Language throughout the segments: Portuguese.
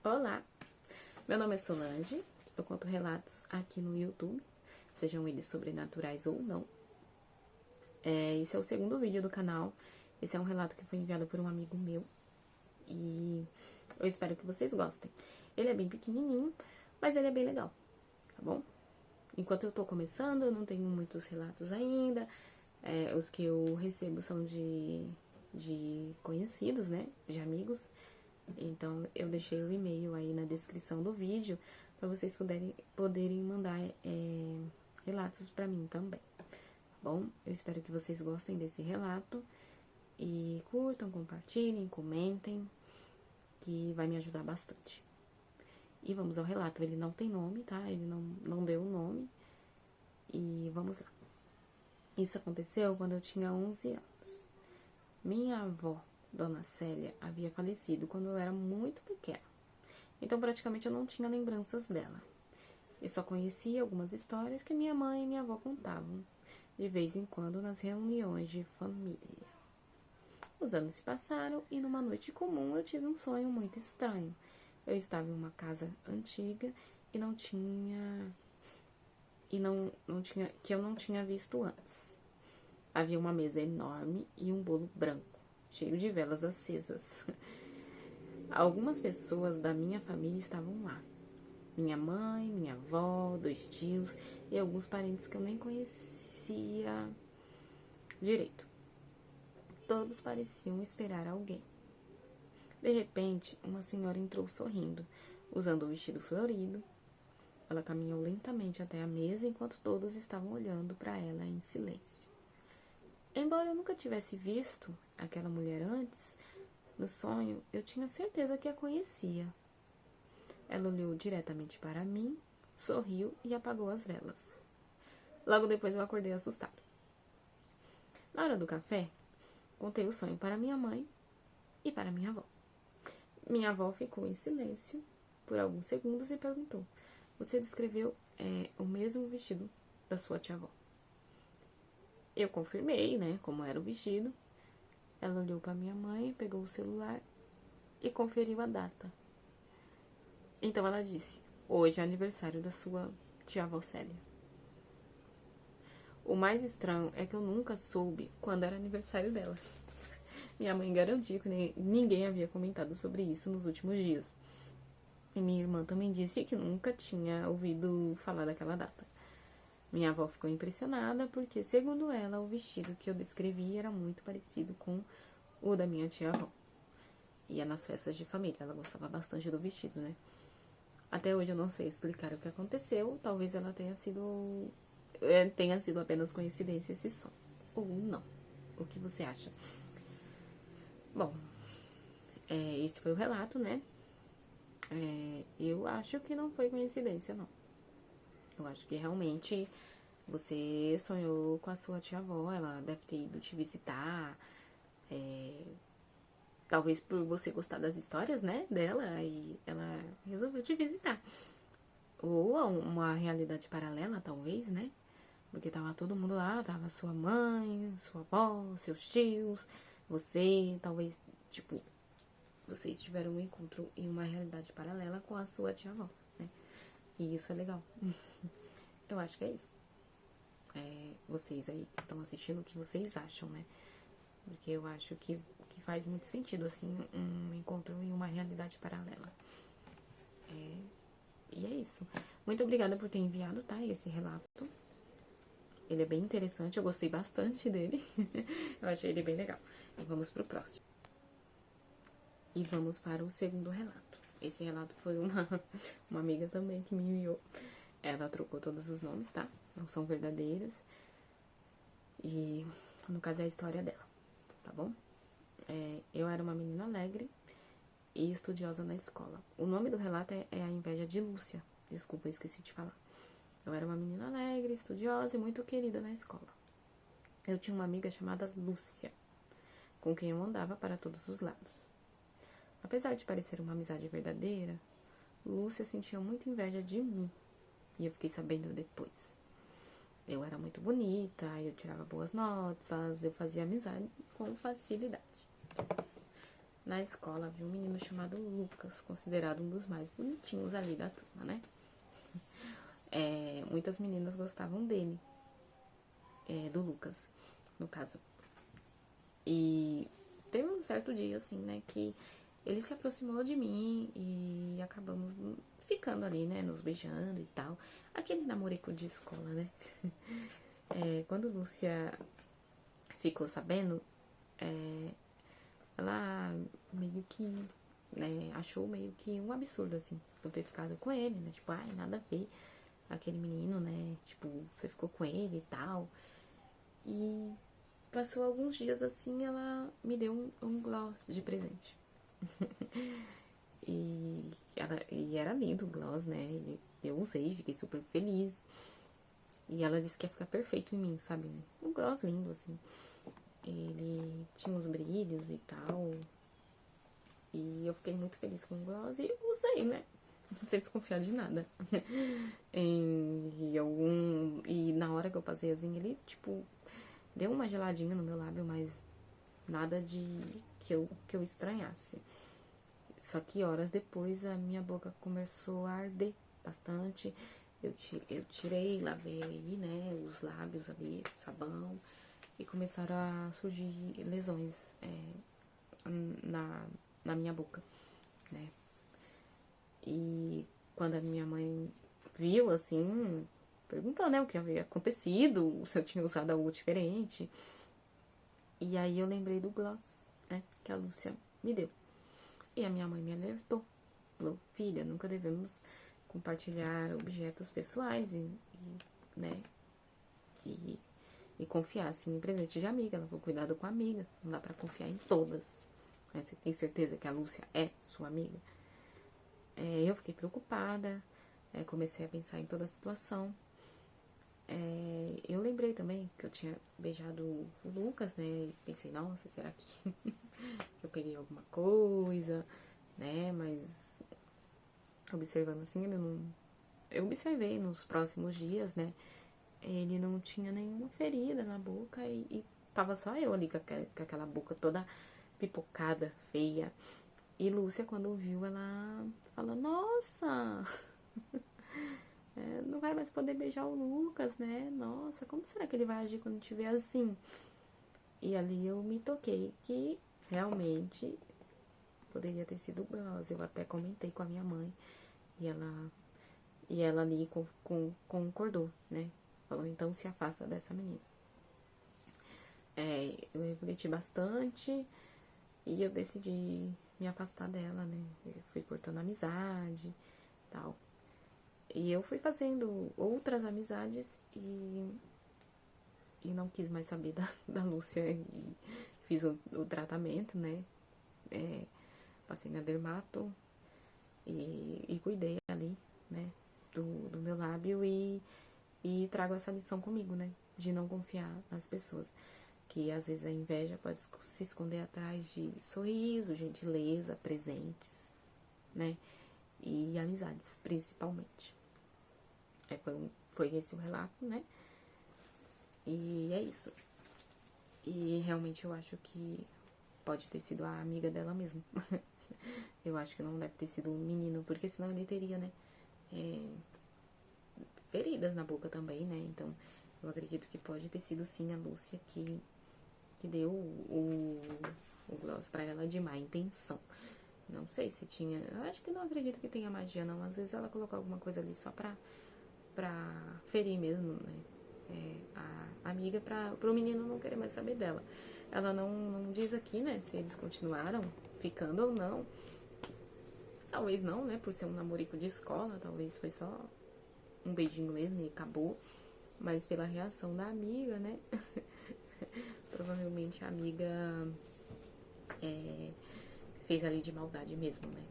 Olá, meu nome é Solange, eu conto relatos aqui no YouTube, sejam eles sobrenaturais ou não. Esse é o segundo vídeo do canal, esse é um relato que foi enviado por um amigo meu e eu espero que vocês gostem. Ele é bem pequenininho, mas ele é bem legal, tá bom? Enquanto eu tô começando, eu não tenho muitos relatos ainda, os que eu recebo são de conhecidos, né, de amigos. Então, eu deixei o e-mail aí na descrição do vídeo para vocês poderem mandar relatos para mim também, tá bom? Eu espero que vocês gostem desse relato e curtam, compartilhem, comentem, que vai me ajudar bastante. E vamos ao relato. Ele não tem nome, tá? Ele não deu o nome. E vamos lá. Isso aconteceu quando eu tinha 11 anos. Minha avó, Dona Célia, havia falecido quando eu era muito pequena. Então, praticamente, eu não tinha lembranças dela. Eu só conhecia algumas histórias que minha mãe e minha avó contavam, de vez em quando, nas reuniões de família. Os anos se passaram e, numa noite comum, eu tive um sonho muito estranho. Eu estava em uma casa antiga e que eu não tinha visto antes. Havia uma mesa enorme e um bolo branco, cheio de velas acesas. Algumas pessoas da minha família estavam lá. Minha mãe, minha avó, 2 tios e alguns parentes que eu nem conhecia direito. Todos pareciam esperar alguém. De repente, uma senhora entrou sorrindo, usando um vestido florido. Ela caminhou lentamente até a mesa enquanto todos estavam olhando para ela em silêncio. Embora eu nunca tivesse visto aquela mulher antes, no sonho eu tinha certeza que a conhecia. Ela olhou diretamente para mim, sorriu e apagou as velas. Logo depois eu acordei assustado. Na hora do café, contei o sonho para minha mãe e para minha avó. Minha avó ficou em silêncio por alguns segundos e perguntou: "Você descreveu o mesmo vestido da sua tia-avó?" Eu confirmei, né, como era o vestido. Ela olhou para minha mãe, pegou o celular e conferiu a data. Então ela disse: "Hoje é aniversário da sua tia-avó Célia." O mais estranho é que eu nunca soube quando era aniversário dela. Minha mãe garantiu que ninguém havia comentado sobre isso nos últimos dias. E minha irmã também disse que nunca tinha ouvido falar daquela data. Minha avó ficou impressionada porque, segundo ela, o vestido que eu descrevi era muito parecido com o da minha tia-avó. Ia nas festas de família, ela gostava bastante do vestido, né? Até hoje eu não sei explicar o que aconteceu, talvez ela tenha sido apenas coincidência esse sonho. Ou não. O que você acha? Bom, esse foi o relato, né? Eu acho que não foi coincidência, não. Eu acho que realmente você sonhou com a sua tia-avó, ela deve ter ido te visitar, talvez por você gostar das histórias, né, dela, e ela resolveu te visitar. Ou uma realidade paralela, talvez, né? Porque tava todo mundo lá, tava sua mãe, sua avó, seus tios, você, talvez, tipo, vocês tiveram um encontro em uma realidade paralela com a sua tia-avó, né? E isso é legal. Eu acho que é isso. Vocês aí que estão assistindo, o que vocês acham, né? Porque eu acho que faz muito sentido, assim, um encontro em uma realidade paralela. E é isso. Muito obrigada por ter enviado, tá? Esse relato. Ele é bem interessante, eu gostei bastante dele. Eu achei ele bem legal. E vamos pro próximo. E vamos para o segundo relato. Esse relato foi uma amiga também que me enviou. Ela trocou todos os nomes, tá? Não são verdadeiros. E, no caso, é a história dela, tá bom? Eu era uma menina alegre e estudiosa na escola. O nome do relato é A Inveja de Lúcia. Desculpa, eu esqueci de falar. Eu era uma menina alegre, estudiosa e muito querida na escola. Eu tinha uma amiga chamada Lúcia, com quem eu andava para todos os lados. Apesar de parecer uma amizade verdadeira, Lúcia sentia muita inveja de mim, e eu fiquei sabendo depois. Eu era muito bonita, eu tirava boas notas, eu fazia amizade com facilidade. na escola havia um menino chamado Lucas, considerado um dos mais bonitinhos ali da turma, né? Muitas meninas gostavam dele, do Lucas, no caso. E teve um certo dia, assim, né, que ele se aproximou de mim e acabamos ficando ali, né, nos beijando e tal. Aquele namorico de escola, né? Quando Lúcia ficou sabendo, ela meio que, né, achou meio que um absurdo, assim, eu ter ficado com ele, né? Tipo, ai, nada a ver, aquele menino, né? Tipo, você ficou com ele e tal. E passou alguns dias assim, ela me deu um gloss de presente. e era lindo o gloss, né? E eu usei, fiquei super feliz. E ela disse que ia ficar perfeito em mim, sabe? Um gloss lindo, assim. Ele tinha uns brilhos e tal. E eu fiquei muito feliz com o gloss e usei, né? Sem desconfiar de nada. E na hora que eu passei assim, ele, tipo, deu uma geladinha no meu lábio, mas nada de que eu estranhasse. Só que horas depois a minha boca começou a arder bastante. Eu tirei, lavei aí, né, os lábios ali, sabão, e começaram a surgir lesões na minha boca, né. E quando a minha mãe viu, assim, perguntou, né, o que havia acontecido, se eu tinha usado algo diferente. E aí eu lembrei do gloss, né, que a Lúcia me deu. E a minha mãe me alertou. Falou, filha, nunca devemos compartilhar objetos pessoais né, e, e confiar, assim, em presente de amiga. Ela falou, cuidado com a amiga, não dá pra confiar em todas. Mas você tem certeza que a Lúcia é sua amiga? Eu fiquei preocupada, comecei a pensar em toda a situação. Eu lembrei também que eu tinha beijado o Lucas, né? E pensei, nossa, será que eu peguei alguma coisa, né? Mas observando assim, ele não. Eu observei nos próximos dias, né? Ele não tinha nenhuma ferida na boca e tava só eu ali com aquela boca toda pipocada, feia. E Lúcia, quando viu, ela falou, nossa, não vai mais poder beijar o Lucas, né? Nossa, como será que ele vai agir quando tiver assim? E ali eu me toquei que realmente poderia ter sido o Bros. Eu até comentei com a minha mãe e ela ali concordou, né? Falou, então se afasta dessa menina. Eu refleti bastante e eu decidi me afastar dela, né? Eu fui cortando amizade e tal. E eu fui fazendo outras amizades e não quis mais saber da Lúcia e fiz o tratamento, né? Passei na dermato e cuidei ali, né? Do meu lábio e trago essa lição comigo, né? De não confiar nas pessoas. Que às vezes a inveja pode se esconder atrás de sorriso, gentileza, presentes, né? E amizades, principalmente. Foi esse o relato, né? E é isso. E realmente eu acho que pode ter sido a amiga dela mesmo. Eu acho que não deve ter sido um menino, porque senão ele teria, né? Feridas na boca também, né? Então eu acredito que pode ter sido sim a Lúcia que deu o gloss pra ela de má intenção. Não sei se tinha. Eu acho que não acredito que tenha magia, não. Às vezes ela colocou alguma coisa ali só pra ferir mesmo, né? A amiga pro menino não querer mais saber dela. Ela não diz aqui, né? Se eles continuaram ficando ou não. Talvez não, né? Por ser um namorico de escola, talvez foi só um beijinho mesmo e acabou. Mas pela reação da amiga, né? Provavelmente a amiga fez ali de maldade mesmo, né?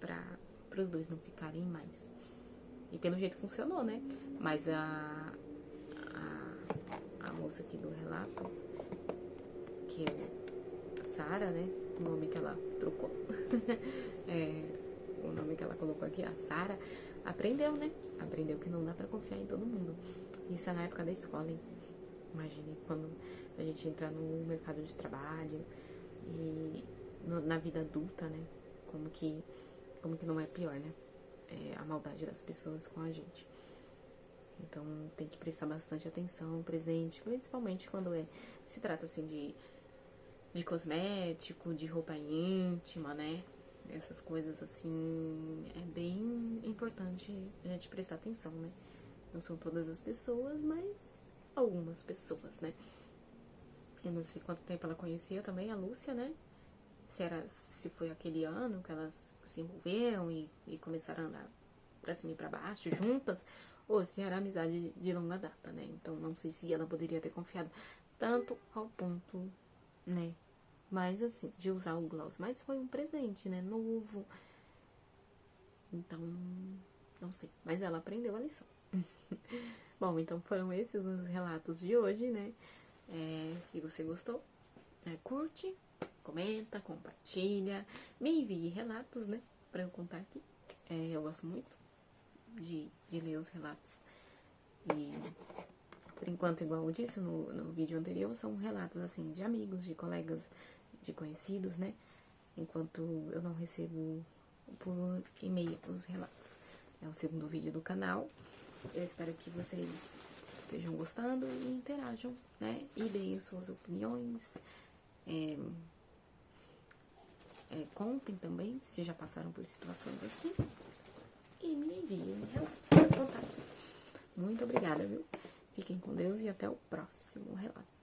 Para os dois não ficarem mais. E pelo jeito funcionou, né? Mas a moça aqui do relato, que é a Sara, né? O nome que ela trocou. O nome que ela colocou aqui, a Sara, aprendeu, né? Aprendeu que não dá pra confiar em todo mundo. Isso é na época da escola, hein? Imagine quando a gente entra no mercado de trabalho na vida adulta, né? Como que não é pior, né? A maldade das pessoas com a gente. Então tem que prestar bastante atenção, presente, principalmente quando se trata assim de cosmético, de roupa íntima, né? Essas coisas assim, é bem importante a gente prestar atenção, né? Não são todas as pessoas, mas algumas pessoas, né? Eu não sei quanto tempo ela conhecia também a Lúcia, né? Se foi aquele ano que elas se envolveram e começaram a andar pra cima e pra baixo juntas, ou se era amizade de longa data, né? Então não sei se ela poderia ter confiado tanto ao ponto, né? Mas assim, de usar o gloss. Mas foi um presente, né? Novo. Então, não sei. Mas ela aprendeu a lição. Bom, então foram esses os relatos de hoje, né? Se você gostou, curte, comenta, compartilha, me envie relatos, né? Pra eu contar aqui. Eu gosto muito de ler os relatos. E, por enquanto, igual eu disse no vídeo anterior, são relatos, assim, de amigos, de colegas, de conhecidos, né? Enquanto eu não recebo por e-mail os relatos. É o segundo vídeo do canal. Eu espero que vocês estejam gostando e interajam, né? E deem suas opiniões. Contem também se já passaram por situações assim. E me enviem relatos para contar aqui. Muito obrigada, viu? Fiquem com Deus e até o próximo relato.